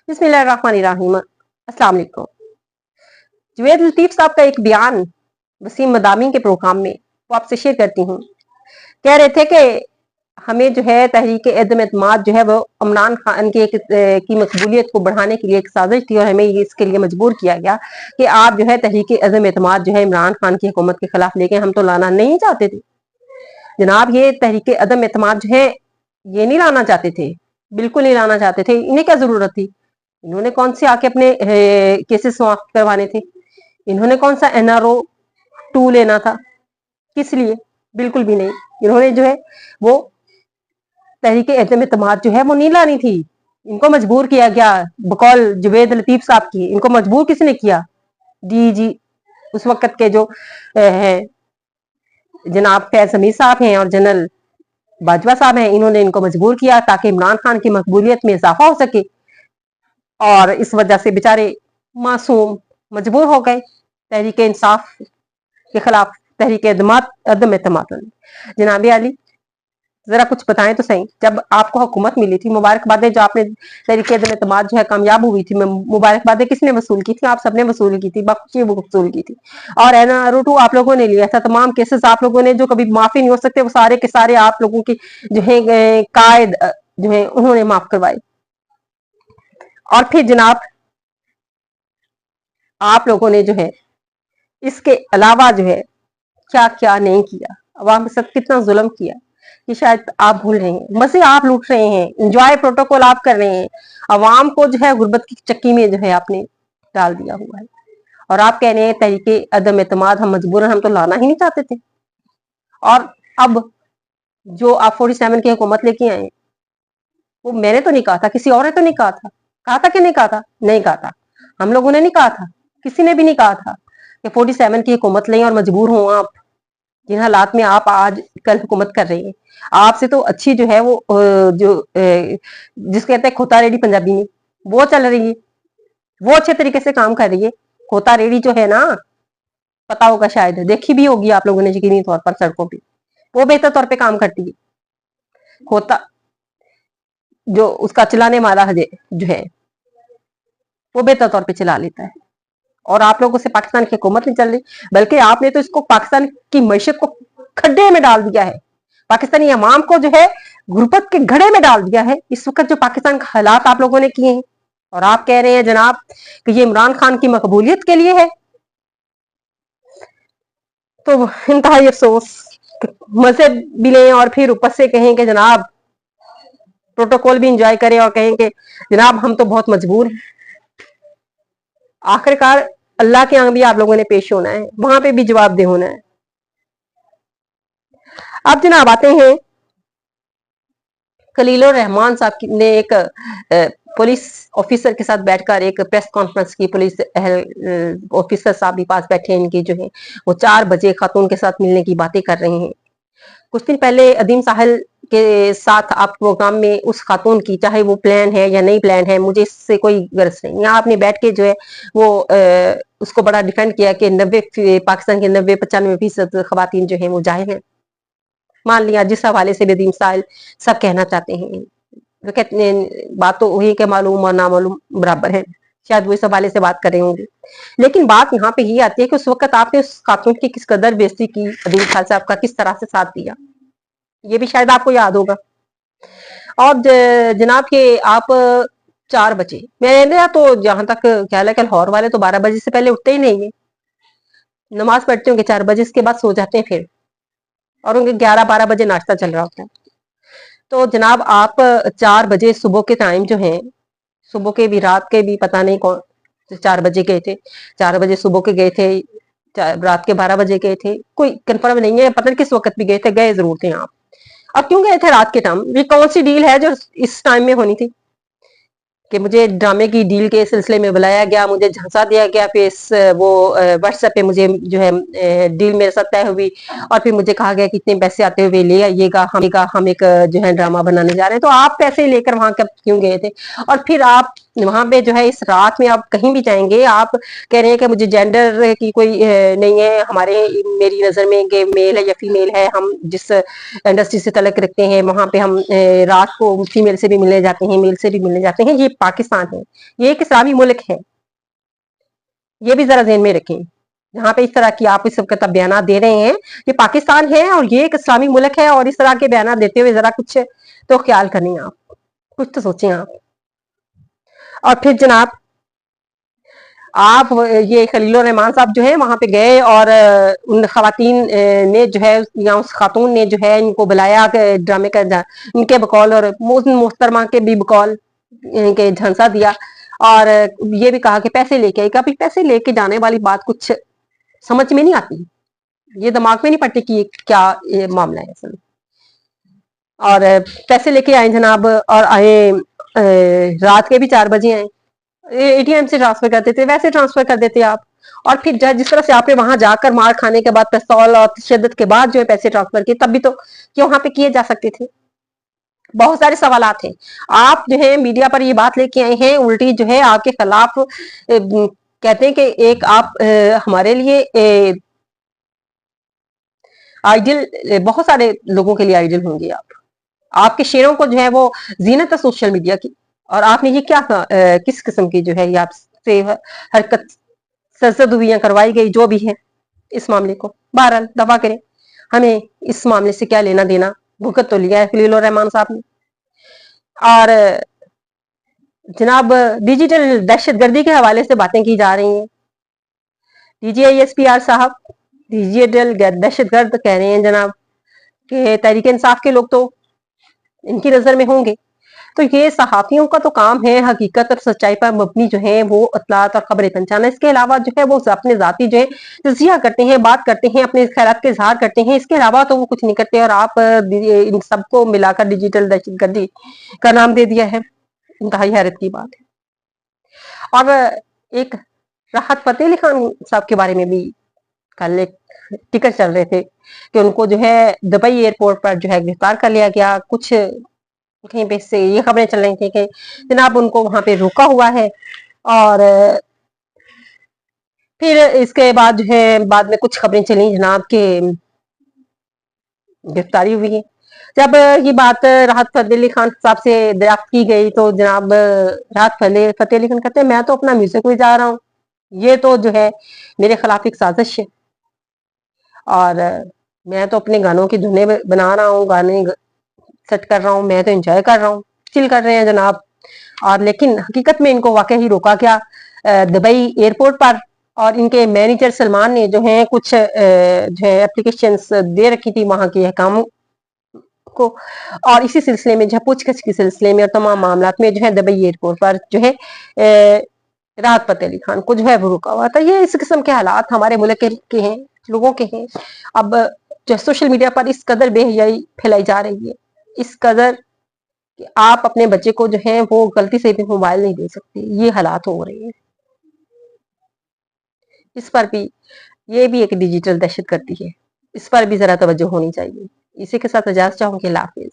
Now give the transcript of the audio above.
बिस्मिल्लाहिर्रहमानिर्रहीम। अस्सलाम वालेकुम। जुवैद लतीफ साहब का एक बयान वसीम मदामी के प्रोग्राम में वो आपसे शेयर करती हूँ। कह रहे थे कि हमें जो है तहरीक अदम एतमाद जो है वो इमरान खान की मकबूलियत को बढ़ाने के लिए एक साजिश थी और हमें इसके लिए मजबूर किया गया कि आप जो है तहरीक अदम एतमाद जो है इमरान खान की हुकूमत के खिलाफ लेके हम तो लाना नहीं चाहते थे जनाब। ये तहरीक अदम एतमाद जो है ये नहीं लाना चाहते थे, बिल्कुल नहीं लाना चाहते थे। इन्हें क्या जरूरत थी? इन्होंने कौन से आके अपने केसेस समाप्त करवाने थे? इन्होंने कौन सा एनआरओ 2 लेना था? किस लिए? बिल्कुल भी नहीं। इन्होंने जो है वो तहरीक अदम एतमाद जो है वो नहीं लानी थी। इनको मजबूर किया गया बकौल जुवैद लतीफ साहब की। इनको मजबूर किसने किया? डीजी उस वक्त के जो है जनाब फैज हमीद साहब हैं और जनरल बाजवा साहब हैं। इन्होंने इनको मजबूर किया ताकि इमरान खान की मकबूलियत में इजाफा हो सके और इस वजह से बेचारे मासूम मजबूर हो गए तहरीक इंसाफ के खिलाफ, तहरीक अदम एतमाद। जनाब आली जरा कुछ बताएं तो सही, जब आपको हुकूमत मिली थी, मुबारकबादें जो आपने तहरीक अदम एतमाद जो है कामयाब हुई थी, मुबारकबादें किसने वसूल की थी? आप सबने वसूल की थी, बख्शी वसूल की थी। और एनआरओ 2 आप लोगों ने लिया था। तमाम केसेस आप लोगों ने जो कभी माफी नहीं हो सकते वो सारे के सारे आप लोगों की जो है कायद जो है उन्होंने माफ करवाए। और फिर जनाब आप लोगों ने जो है इसके अलावा जो है क्या क्या नहीं किया, अवाम के साथ कितना जुल्म किया कि शायद आप भूल रहे हैं। मजे आप लूट रहे हैं, इंजॉय प्रोटोकॉल आप कर रहे हैं, अवाम को जो है गुर्बत की चक्की में जो है आपने डाल दिया हुआ है। और आप कह रहे हैं तहरीके अदम एतमाद हम मजबूरन हम तो लाना ही नहीं चाहते थे। और अब जो आप 47 की हुकूमत लेके आए वो मैंने तो नहीं कहा था, किसी और ने तो नहीं कहा था। कहा था कि नहीं कहा था? नहीं कहा था। हम लोगों ने नहीं कहा था, किसी ने भी नहीं कहा था कि 47 की हुकूमत लें और मजबूर हों आप जिन हालात में आप आज कल हुकूमत कर रहे हैं। आपसे तो अच्छी जो है वो जो जिसको कहते हैं खोता रेडी पंजाबी में, वो चल रही है, वो अच्छे तरीके से काम कर रही है। खोता रेडी जो है ना, पता होगा शायद, देखी भी होगी आप लोगों ने यकीनी तौर पर सड़कों पे, वो बेहतर तौर पे काम करती है। खोता जो उसका चलाने वाला जो है वो बेहतर तौर पे चला लेता है। और आप लोगों से पाकिस्तान की हुकूमत नहीं चल रही, बल्कि आपने तो इसको पाकिस्तान की मैशत को खड्डे में डाल दिया है, पाकिस्तानी अवाम को जो है गुर्बत के घड़े में डाल दिया है। इस वक्त जो पाकिस्तान का हालात आप लोगों ने किए हैं और आप कह रहे हैं जनाब कि ये इमरान खान की मकबूलियत के लिए है, तो इंतहाई अफसोस। मजे भी लें और फिर ऊपर से कहें कि जनाब प्रोटोकॉल भी इंजॉय करें और कहें कि जनाब हम तो बहुत मजबूर हैं। आखिरकार अल्लाह के यहाँ भी आप लोगों ने पेश होना है, वहां पे भी जवाब दे होना है। अब जनाब आते हैं खलीलुर रहमान साहब ने एक पुलिस ऑफिसर के साथ बैठकर एक प्रेस कॉन्फ्रेंस की। पुलिस ऑफिसर साहब भी पास बैठे हैं, इनकी जो है वो 4 बजे खातून के साथ मिलने की बातें कर रहे हैं। कुछ दिन पहले अदीम साहिल के साथ आप प्रोग्राम में उस खातून की, चाहे वो प्लान है या नहीं प्लान है, मुझे इससे कोई गर्ज नहीं। यहाँ आपने बैठ के जो है वो उसको बड़ा डिफेंड किया कि 90 पाकिस्तान के 90-95% खवातीन जो है वो जाहिल हैं। मान लिया जिस हवाले से अदीम साहिल सब कहना चाहते हैं, वो कहते हैं बात तो वही के मालूम और नामालूम बराबर है, शायद वो इस हवाले से बात कर रहे होंगे। लेकिन बात यहाँ पे ये आती है कि उस वक्त आपने उस खातून की किस कदर बेइज्जती की, अदीम साहिल साहब का किस तरह से साथ दिया, ये भी शायद आपको याद होगा। और जनाब के आप 4 बजे, मैंने तो जहां तक ख्याल है कि लाहौर वाले तो 12 बजे से पहले उठते ही नहीं है, नमाज पढ़ते होंगे 4 बजे, इसके बाद सो जाते हैं फिर, और उनके 11-12 बजे नाश्ता चल रहा होता है। तो जनाब आप 4 बजे सुबह के टाइम जो है, सुबह के भी रात के भी पता नहीं कौन 4 बजे गए थे, 4 बजे सुबह के गए थे, रात के 12 बजे गए थे, कोई कंफर्म नहीं है, पता नहीं किस वक्त भी गए थे, गए जरूर थे आप। अब क्यों गए थे रात के टाइम? ये कौन सी डील है जो इस टाइम में होनी थी कि मुझे ड्रामे की डील के सिलसिले में बुलाया गया, मुझे झांसा दिया गया, फिर वो व्हाट्सएप पे मुझे जो है डील मेरे साथ तय हुई और फिर मुझे कहा गया कि इतने पैसे आते हुए ले आइएगा, हम एक जो है ड्रामा बनाने जा रहे हैं। तो आप पैसे लेकर वहां कब क्यों गए थे? और फिर आप वहां पे जो है इस रात में आप कहीं भी जाएंगे, आप कह रहे हैं कि मुझे जेंडर की कोई नहीं है, मेरी नजर में कि मेल है या फीमेल है, हम जिस इंडस्ट्री से तलक रखते हैं वहां पे हम रात को फीमेल से भी मिलने जाते हैं, मेल से भी मिलने जाते हैं। ये पाकिस्तान है, ये एक इस्लामी मुल्क है, ये भी जरा ध्यान में रखें। जहाँ पे इस तरह की आप इस वक्त बयान दे रहे हैं, ये पाकिस्तान है और ये एक इस्लामी मुल्क है, और इस तरह के बयान देते हुए जरा कुछ तो ख्याल करें, आप कुछ तो सोचें आप। और फिर जनाब आप ये खलीलुर रहमान साहब जो है वहां पे गए और उन खवातीन ने जो है या उस खातून ने जो है इनको बुलाया ड्रामे का इनके बकौल और मोहतरमा के भी बकौल इनके झांसा दिया, और ये भी कहा कि पैसे लेके आई। कभी पैसे लेके जाने वाली बात कुछ समझ में नहीं आती, ये दिमाग में नहीं पड़ती कि ये क्या ये मामला है असल। और पैसे लेके आए जनाब, और आए रात के भी 4 बजे आए, एटीएम से ट्रांसफर कर देते, वैसे ट्रांसफर कर देते आप। और फिर जिस तरह से आपने वहां जाकर मार खाने के बाद पिस्तौल और तशद्दुद के बाद जो है पैसे ट्रांसफर किए, तब भी तो कि वहां पे किए जा सकते थे। बहुत सारे सवालात हैं। आप जो है मीडिया पर ये बात लेके आए हैं, उल्टी जो है आपके खिलाफ कहते हैं कि एक आप हमारे लिए आइडियल, बहुत सारे लोगों के लिए आइडियल होंगे आप। आपके शेरों को जो है वो जीनत है सोशल मीडिया की, और आपने ये क्या किस किस्म की जो है ये आपसे हरकत सरजदुबियां करवाई गई जो भी है इस मामले को। बहरहाल दफा करें, हमें इस मामले से क्या लेना देना, भुगत तो लिया है खलीलुर रहमान साहब ने। और जनाब डिजिटल दहशतगर्दी के हवाले से बातें की जा रही हैं। DGISPR साहब डिजिटल दहशतगर्द कह रहे हैं जनाब कि तहरीक इंसाफ के लोग तो इनकी नजर में होंगे। तो ये सहाफियों का तो काम है हकीकत और सच्चाई पर मबनी जो है वो इत्तलात और खबरें पहुंचाना। इसके अलावा जो है वो अपने जाती जो है तजिया करते हैं, बात करते हैं, अपने ख्यालात के इजहार करते हैं, इसके अलावा तो वो कुछ नहीं करते। और आप इन सबको मिलाकर डिजिटल दहशतगर्दी का नाम दे दिया है, इंतहाई हैरत की बात है। और एक राहत फतेह अली खान साहब के बारे में भी कल एक टिकट चल रहे थे कि उनको जो है दुबई एयरपोर्ट पर जो है गिरफ्तार कर लिया गया। कुछ कहीं पे से ये खबरें चल रही थी कि जनाब उनको वहां पे रोका हुआ है, और फिर इसके बाद जो है बाद में कुछ खबरें चली जनाब के गिरफ्तारी हुई है। जब ये बात राहत फतेह अली खान साहब से दरियाफ्त की गई तो जनाब राहत फतेह अली खान कहते हैं मैं तो अपना म्यूजिक भी जा रहा हूँ, ये तो जो है मेरे खिलाफ एक साजिश है, और मैं तो अपने गानों की धुनें बना रहा हूँ, गाने सेट कर रहा हूँ, मैं तो एंजॉय कर रहा हूँ, चिल कर रहे हैं जनाब। और लेकिन हकीकत में इनको वाकई ही रोका गया दुबई एयरपोर्ट पर, और इनके मैनेजर सलमान ने जो है कुछ जो है एप्लीकेशंस दे रखी थी वहां के अहकाम को, और इसी सिलसिले में जो है पूछताछ के सिलसिले में और तमाम मामला में जो है दुबई एयरपोर्ट पर जो है राहत फतेह अली खान को जो है वो रुका हुआ था। ये इस किस्म के हालात हमारे मुल्क के हैं, लोगों के हैं। अब जो सोशल मीडिया पर इस कदर बेहयाई फैलाई जा रही है, इस कदर कि आप अपने बच्चे को जो है वो गलती से भी मोबाइल नहीं दे सकते, ये हालात हो रहे हैं। इस पर भी ये भी एक डिजिटल दहशत गर्दी है, इस पर भी जरा तवज्जो होनी चाहिए। इसी के साथ इजाजत चाहूंगी, अल्लाह हाफिज।